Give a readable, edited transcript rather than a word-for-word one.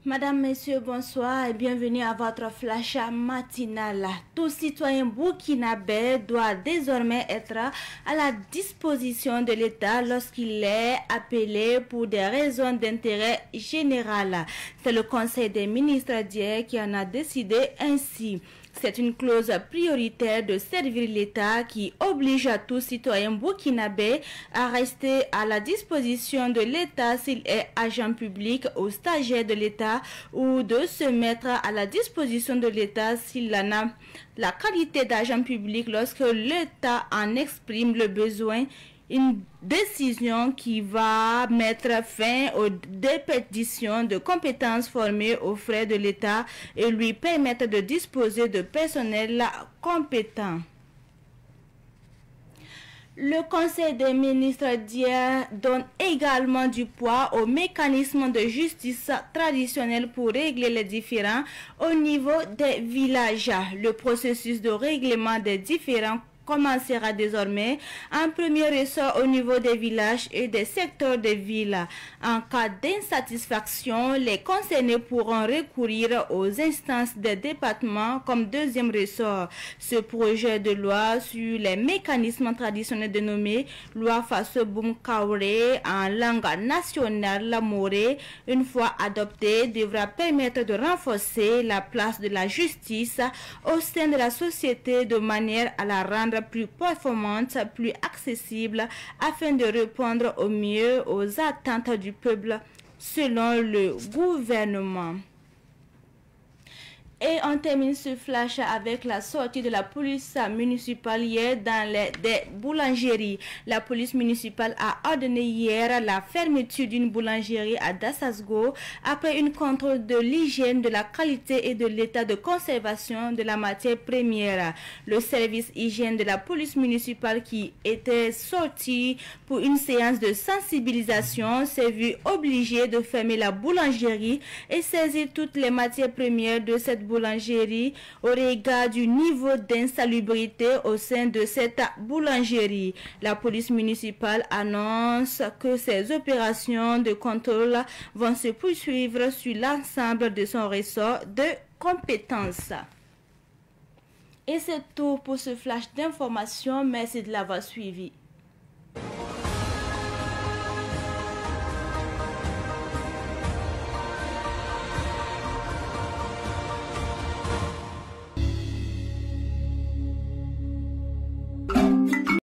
Madame, Messieurs, bonsoir et bienvenue à votre flash matinal. Tout citoyen burkinabé doit désormais être à la disposition de l'État lorsqu'il est appelé pour des raisons d'intérêt général. C'est le Conseil des ministres d'hier qui en a décidé ainsi. C'est une clause prioritaire de servir l'État qui oblige à tout citoyen burkinabé à rester à la disposition de l'État s'il est agent public ou stagiaire de l'État ou de se mettre à la disposition de l'État s'il en a la qualité d'agent public lorsque l'État en exprime le besoin. Une décision qui va mettre fin aux déperditions de compétences formées aux frais de l'État et lui permettre de disposer de personnel compétent. Le Conseil des ministres d'hier donne également du poids au mécanisme de justice traditionnel pour régler les différends au niveau des villages. Le processus de règlement des différends commencera désormais en premier ressort au niveau des villages et des secteurs de villes. En cas d'insatisfaction, les concernés pourront recourir aux instances des départements comme deuxième ressort. Ce projet de loi sur les mécanismes traditionnels dénommé loi Faso Boum Kaoré en langue nationale morée, une fois adopté, devra permettre de renforcer la place de la justice au sein de la société de manière à la rendre plus performante, plus accessible, afin de répondre au mieux aux attentes du peuple, selon le gouvernement. Et on termine ce flash avec la sortie de la police municipale hier dans des boulangeries. La police municipale a ordonné hier la fermeture d'une boulangerie à Dassasgo après une contrôle de l'hygiène, de la qualité et de l'état de conservation de la matière première. Le service hygiène de la police municipale qui était sorti pour une séance de sensibilisation s'est vu obligé de fermer la boulangerie et saisir toutes les matières premières de cette boulangerie au regard du niveau d'insalubrité au sein de cette boulangerie. La police municipale annonce que ces opérations de contrôle vont se poursuivre sur l'ensemble de son ressort de compétences. Et c'est tout pour ce flash d'information. Merci de l'avoir suivi.